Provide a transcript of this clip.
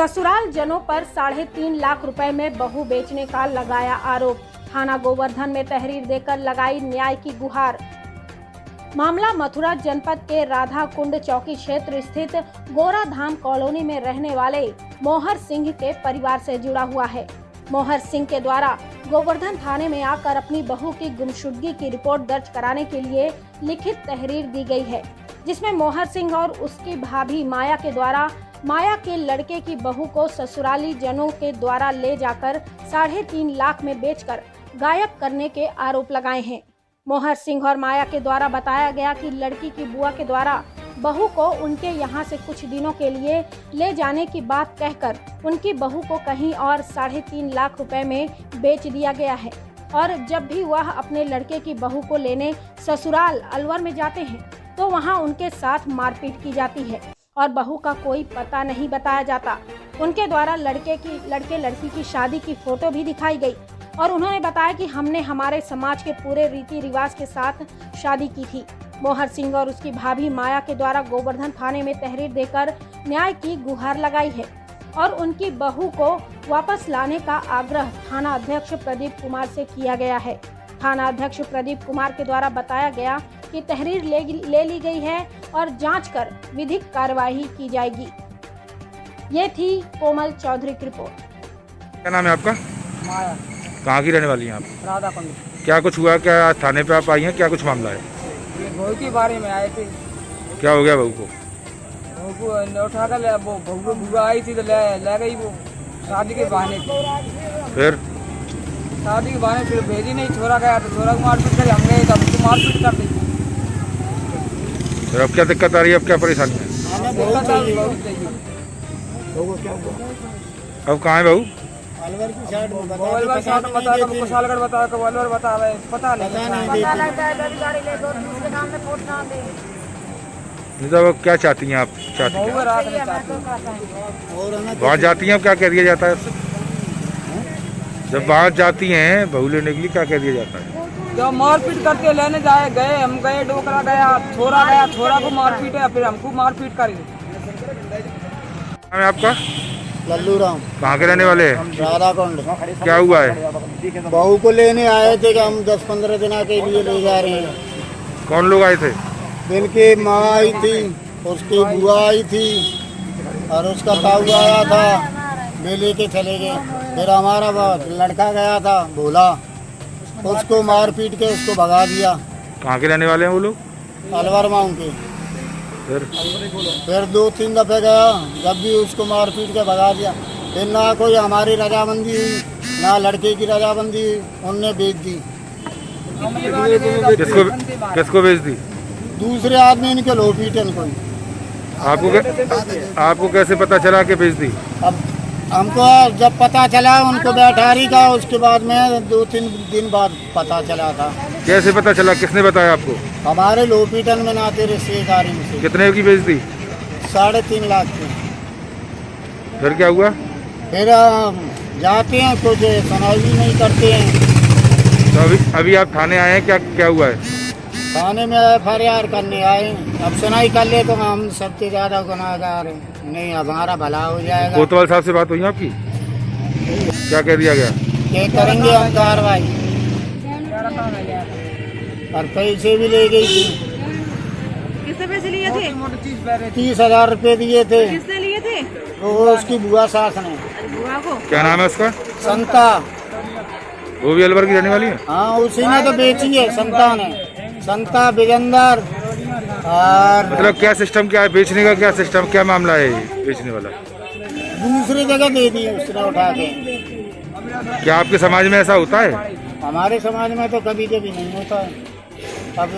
ससुराल जनों पर 3.5 लाख रुपए में बहू बेचने का लगाया आरोप। थाना गोवर्धन में तहरीर देकर लगाई न्याय की गुहार। मामला मथुरा जनपद के राधा कुंड चौकी क्षेत्र स्थित गोरा धाम कॉलोनी में रहने वाले मोहर सिंह के परिवार से जुड़ा हुआ है। मोहर सिंह के द्वारा गोवर्धन थाने में आकर अपनी बहू की गुमशुदगी की रिपोर्ट दर्ज कराने के लिए लिखित तहरीर दी गई है, जिसमें मोहर सिंह और उसकी भाभी माया के द्वारा माया के लड़के की बहू को ससुराली जनों के द्वारा ले जाकर 3.5 लाख में बेचकर गायब करने के आरोप लगाए हैं। मोहर सिंह और माया के द्वारा बताया गया कि लड़की की बुआ के द्वारा बहू को उनके यहां से कुछ दिनों के लिए ले जाने की बात कहकर उनकी बहू को कहीं और 3.5 लाख रुपए में बेच दिया गया है और जब भी वह अपने लड़के की बहू को लेने ससुराल अलवर में जाते हैं तो वहां उनके साथ मारपीट की जाती है और बहू का कोई पता नहीं बताया जाता। उनके द्वारा लड़के लड़की की शादी की फोटो भी दिखाई गई और उन्होंने बताया कि हमने हमारे समाज के पूरे रीति रिवाज के साथ शादी की थी। मोहर सिंह और उसकी भाभी माया के द्वारा गोवर्धन थाने में तहरीर देकर न्याय की गुहार लगाई है और उनकी बहू को वापस लाने का आग्रह थाना अध्यक्ष प्रदीप कुमार से किया गया है। थाना अध्यक्ष प्रदीप कुमार के द्वारा बताया गया कि तहरीर ले ली गई है और जांच कर विधिक कार्यवाही की जाएगी। ये थी कोमल चौधरी की रिपोर्ट। क्या नाम है आपका? माया। कहाँ की रहने वाली हैं आप? राधा कुंड। क्या कुछ हुआ? क्या आज थाने पे आप आई हैं? क्या कुछ मामला है? ये बहू के बारे में आए थे। क्या हो गया बहू को? बहू को उठा कर ले, वो बहू को बुआ आई थी तो ले गई वो शादी के बहाने। फिर शादी के बहाने फिर भेजी नहीं, छोरा गया तो छोरा को मारपीट कर हम गए तो हमको मारपीट कर दी। फिर अब क्या दिक्कत आ रही है? अब क्या परेशानी है? अब कहाँ है बहू? अलवर की साइड में बता दो, कुशालगढ़ बता दो, अलवर बता रहे, पता नहीं तो अब क्या चाहती हैं आप? चाहती हैं वहाँ जाती हैं? अब क्या कह दिया जाता है उससे? जब बाहर जाती हैं बहू लेने के लिए क्या कह दिया जाता है? जब मारपीट करके लेने गए हम गए, डोकरा गया, छोरा को मारपीट है, फिर हमको मारपीट करी। नाम है आपका? लल्लू राम। कहाँ के रहने वाले हैं? राधा कुंड। क्या हुआ है? बहू को लेने आए थे कि हम 10-15 दिन के लिए ले जा रहे हैं। कौन लोग आए थे? इनकी माँ आई थी, उसकी बुआ आई थी और उसका ताऊ आया था, वे लेके चले गए। फिर हमारा लड़का गया था भोला, उसको मार पीट के उसको भगा दिया। कहाँ के रहने वाले हैं वो लोग? अलवर मांग के। फिर 2-3 दफे गया, जब भी उसको मार पीट के भगा दिया। फिर ना कोई हमारी रजामंदी हुई ना लड़के की रजामंदी हुई, उनने बेच दी। किसको बेच दी? दूसरे आदमी इनके लो पीटन कोई। आपको कैसे पता चला कि बेच दी? अब हमको जब पता चला उनको बैठारी का, उसके बाद में 2-3 दिन बाद पता चला था। कैसे पता चला? किसने बताया आपको? हमारे लोपीटन में नाते रिश्तेदारी में से। कितने की बेच दी? 3.5 लाख की। फिर क्या हुआ? फिर जाते हैं, कुछ सुनवाई नहीं करते हैं। तो अभी आप थाने आए हैं, क्या हुआ है? थाने में FIR करने आए। अब सुनाई कर ले तो हम सबसे ज्यादा गुनाहगार हैं। नहीं, अब हमारा भला हो जाएगा। कोतवाल साहब से बात हुई आपकी? क्या कह दिया गया? ये करेंगे हम कार्रवाई। और पैसे भी ले गई थी। कितने पैसे लिए थे? 30,000 रुपए दिए थे। किसने लिए थे? तो उसकी बुआ सास ने। बुआ को? क्या नाम है उसका? संता। वो भी अलवर की रहने वाली है? हाँ, उसी ने तो बेची है, संता ने। संता, विजेंदर। और मतलब क्या सिस्टम क्या है बेचने का? क्या सिस्टम, क्या मामला है ये बेचने वाला? दूसरी जगह दे दी उसने उठा के। क्या आपके समाज में ऐसा होता है? हमारे समाज में तो कभी कभी नहीं होता है। अब